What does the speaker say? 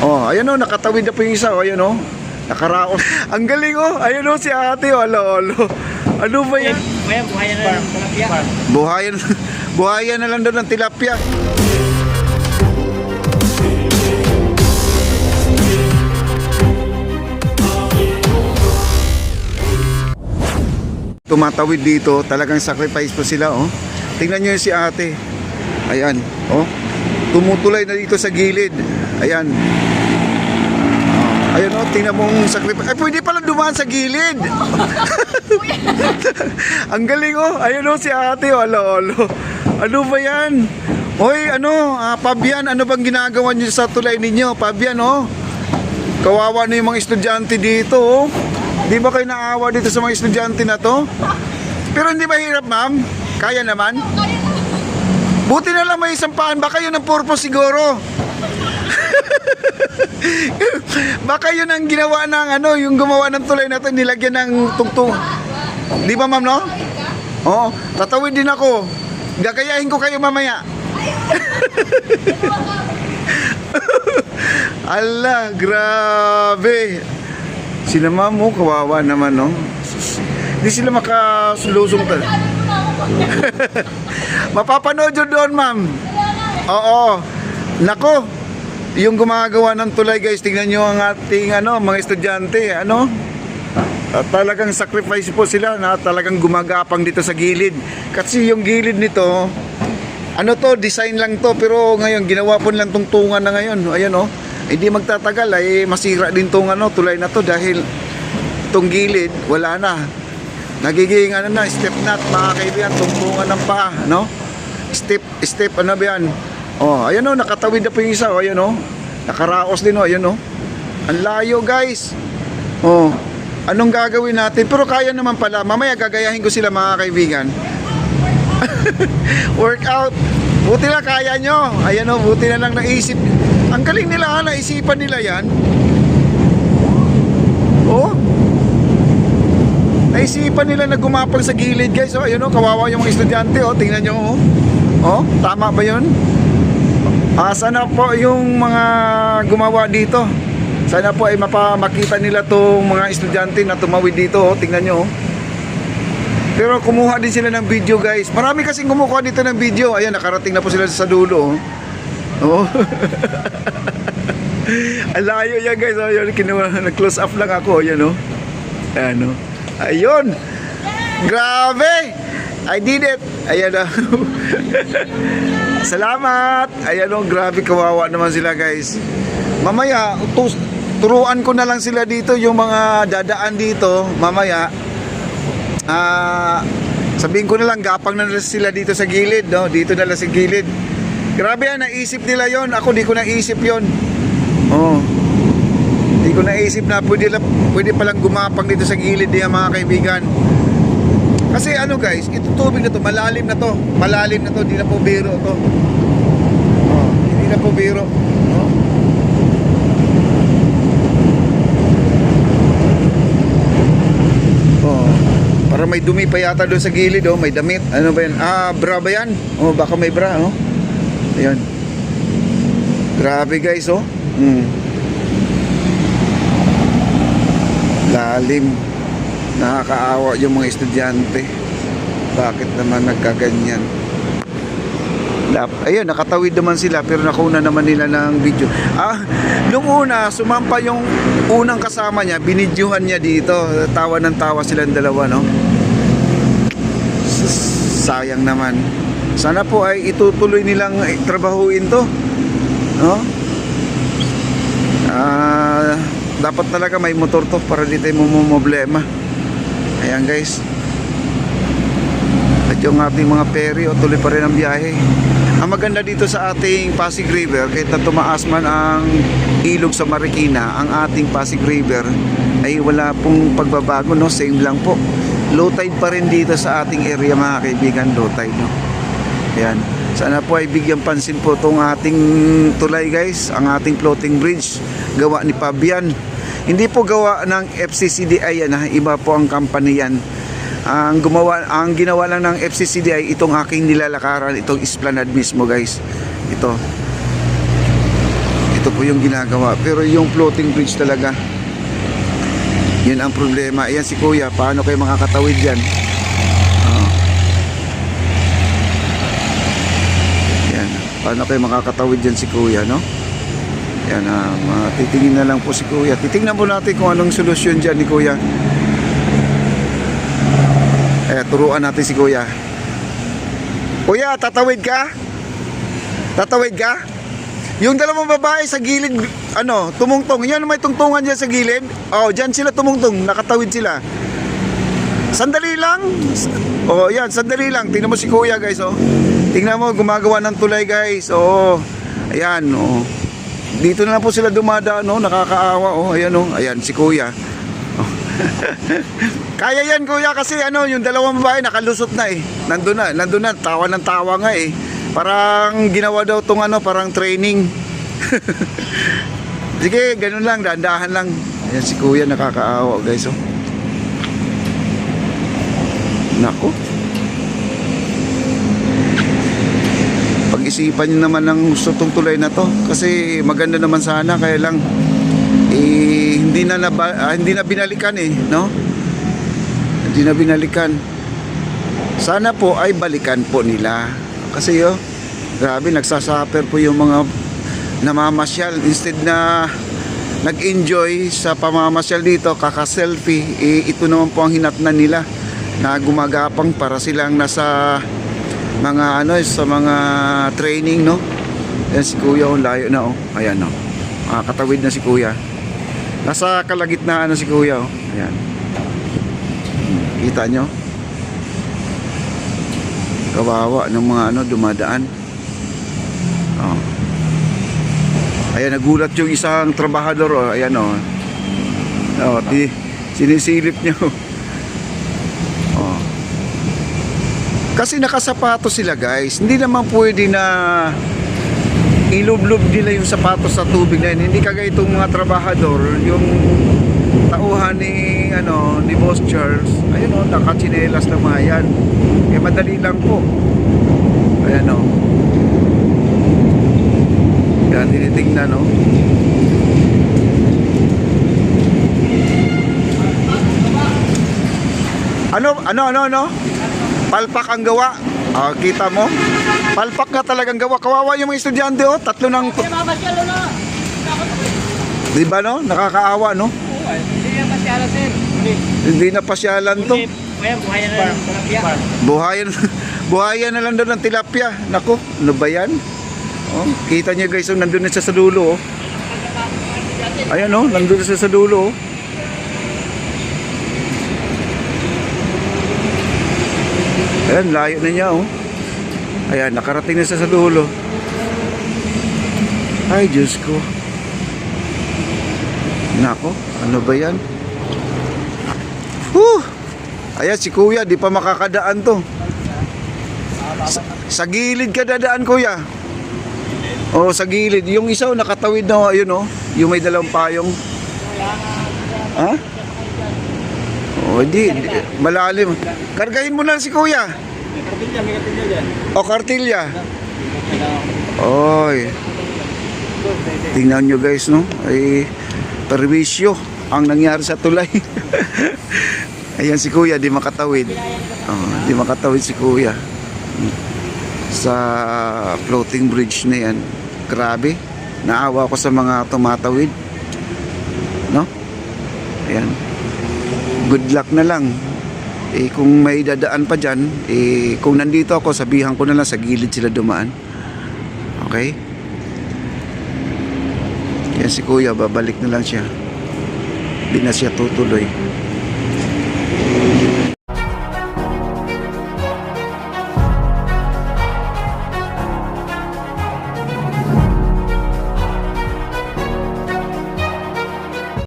Oh, ayan o, nakatawid na po yung isa. Oh, ayan o, nakaraos. Ang galing o, ayan o si ate o, alo. Ano ba yan? Kaya buhayan na lang tilapia. Buhayan, buhayan na lang doon ng tilapia. Tumatawid dito, talagang sacrifice po sila, oh. Tingnan nyo yung si ate. Ayan, oh. Tumutulay na dito sa gilid. Ayan. Ayan, oh, tingnan mong sacrifice. Ay, pwede pala dumaan sa gilid. Ang galing, oh. Ayan, oh, si ate, oh. Alo. Ano ba yan? Hoy, ano, Pabian, ano bang ginagawa nyo sa tulay ninyo? Pabian, oh. Kawawa na yung mga estudyante dito, oh. Di ba kayo naawa dito sa mga estudyante na to? Pero hindi ba hirap, ma'am? Kaya naman? Buti na lang may sampahan. Baka yun ang purpose siguro. Baka yun ang ginawa ng ano, yung gumawa ng tulay na to, nilagyan ng tungtung. Di ba, ma'am, no? Oo. Tatawid din ako. Gagayahin ko kayo mamaya. Ala, grabe. Sila ma'am, oh, kawawa naman, no? Hindi sila makasulusong tal. Mapapanood yun doon, ma'am. Oo. Nako, yung gumagawa ng tulay, guys, tingnan nyo ang ating mga estudyante, talagang sacrifice po sila na talagang gumagapang dito sa gilid. Kasi yung gilid nito, design lang to, pero ngayon ginawa po nilang tungtungan na ngayon. Ayan, oh. Hindi magtatagal ay masira din tong tulay na to dahil tong gilid wala na. Nagiging step knot, mga kaibigan, tungtungan ng paa, no? Step ano ba yan? Oh, ayan oh, nakatawid na po yung isa, oh, ayan oh. Nakaraos din oh, ayan oh. Ang layo, guys. Oh, anong gagawin natin? Pero kaya naman pala. Mamaya gagayahin ko sila, mga kaibigan. Workout. Buti na kaya nyo. Ayan oh, buti na lang naisip. Ang galing nila, naisipan nila yan. Oh. Naisipan nila na gumapang sa gilid, guys. Oh, ayun oh, kawawa yung mga estudyante. Oh, tingnan nyo oh. Oh, tama ba yun? Sana po yung mga gumawa dito. Sana po ay makita nila tong mga estudyante na tumawid dito. Oh, tingnan nyo oh. Pero kumuha din sila ng video, guys. Marami kasing kumukuha dito ng video. Ayan, nakarating na po sila sa dulo. Oh. Ang layo yan, guys. Oh, yun, nag-close up lang ako. Ayan, oh. Ayan, oh. Ayun. Grabe. I did it. Ayan, oh. Salamat. Ayan, oh. Grabe, kawawa naman sila, guys. Mamaya, turuan ko na lang sila dito, yung mga dadaan dito. Mamaya, sabihin ko na lang, gapang na sila dito sa gilid, no? Dito na lang sa gilid. Grabe yan, naisip nila yon. Ako di ko naisip yon. Oh. Di ko naisip na pwede palang gumapang dito sa gilid yan, mga kaibigan. Kasi guys, ito tubig na to, malalim na to. Malalim na to, di na po biro to. Oh, hindi na po biro. Oh. Oh. Para may dumi pa yata doon sa gilid, oh, may damit. Ano ba yan? Bra ba yan? Oh, baka may bra, oh. Ayan. Grabe, guys, oh. Lalim. Nakakaawa yung mga estudyante. Bakit naman nagkaganyan? Ayun, nakatawid naman sila, pero nakuna naman nila ng video. Nung una, sumampa yung unang kasama niya, binidyuhan niya dito. Tawa ng tawa silang dalawa, no? Sayang naman. Sana po ay itutuloy nilang trabahuin to, no? Dapat talaga may motor to para di tayo problema. Ayan, guys. At yung ating mga ferry, tuloy pa rin ang biyahe. Ang maganda dito sa ating Pasig River, kahit na tumaas man ang ilog sa Marikina, ang ating Pasig River ay wala pong pagbabago, no? Same lang po. Low tide pa rin dito sa ating area, mga kaibigan. Low tide, no? Ayan. Sana po ay bigyan pansin po itong ating tulay, guys. Ang ating floating bridge, gawa ni Pabian. Hindi po gawa ng FCCDI yan, ha? Iba po ang company yan. Ang ginawa lang ng FCCDI itong aking nilalakaran, itong esplanade mismo, guys. Ito Ito po yung ginagawa. Pero yung floating bridge talaga, yun ang problema. Ayan si kuya, paano kayo makakatawid dyan? Oh. Yan, paano kayo makakatawid dyan si kuya, no? Yan, titingin na lang po si kuya. Titingnan po natin kung anong solusyon dyan ni kuya. Turuan natin si kuya. Kuya, tatawid ka? Tatawid ka? Yung dalawang babae sa gilid, tumungtong. Yan, may tungtungan dyan sa gilid. Oh, dyan sila tumungtong. Nakatawid sila. Sandali lang. Oh, yan, sandali lang. Tingnan mo si kuya, guys, oh. Tingnan mo, gumagawa ng tulay, guys. Oh, ayan, oh. Dito na lang po sila dumadaan, oh. Nakakaawa, oh. Ayan, oh. Ayan, si kuya. Oh. Kaya yan, kuya, kasi yung dalawang babae nakalusot na eh. Nandun na, tawa ng tawa nga eh. Parang ginawa daw tong parang training. Sige, ganun lang, dahan-dahan lang. Ayan si kuya, nakakaawa, guys, oh. Nako. Pag-isipan nyo naman ng gusto tong tulay na to. Kasi maganda naman sana, kaya lang hindi na binalikan eh, no? Hindi na binalikan. Sana po ay balikan po nila. Kasi grabe, nagsasuffer po yung mga namamasyal. Instead na nag-enjoy sa pamamasyal dito, kaka-selfie, ito naman po ang hinatnan nila na gumagapang para silang nasa mga sa mga training, no? Ayan si kuya, layo na, oh. Ayan, oh. Katawid na si kuya. Nasa kalagitnaan na si kuya, oh. Ayan. Kita nyo? Kawawa ng mga dumadaan. Oh. Ayan, nagulat yung isang trabahador, oh. Ayan, oh. Oh, sinisilip nyo. Oh. Kasi nakasapatos sila, guys. Hindi naman pwede na ilublob nila yung sapatos sa tubig na yun. Hindi kagaya itong mga trabahador, yung tauhan ni Boss Charles. Ayun, oh, nakachinelas na mga yan. Eh, madali lang po. Ayan, oh. Yan, tinitingnan, oh. Ano? Palpak ang gawa. Kita mo? Palpak nga talagang gawa. Kawawa yung mga estudyante, oh. Tatlo ng... Di ba, no? Nakakaawa, no? Hindi na pasyalan, sir. Hindi na pasyalan to. Buhayan na lang ng tilapia. Buhayan na lang doon ng tilapia. Nako, ano ba yan? Oh, kita niyo, guys, nandun na siya sa dulo, oh. Ayan, oh, nandun na siya sa dulo, oh. Ayan, layo na niya, oh. Ayan, nakarating na siya sa dulo. Ay, Diyos ko. Nako, ano ba yan? Ayan, si kuya, di pa makakadaan to. Sa gilid ka dadaan, kuya. Oh, sa gilid. Yung isa, nakatawid na, ayun, oh. Yung may dalawang payong. Ha? Oh, di, malalim. Kargahin mo na si kuya. May kartilya dyan. O, kartilya. Oy. Tingnan nyo, guys, no? Ay, perwisyo ang nangyari sa tulay. Ayan si kuya, di makatawid. Di makatawid si kuya sa floating bridge na yan. Grabe, naawa ko sa mga tumatawid, no? Ayan, good luck na lang. Kung may dadaan pa dyan, kung nandito ako, sabihan ko na lang sa gilid sila dumaan. Okay? Yan si kuya, babalik na lang siya. Di na siya tutuloy.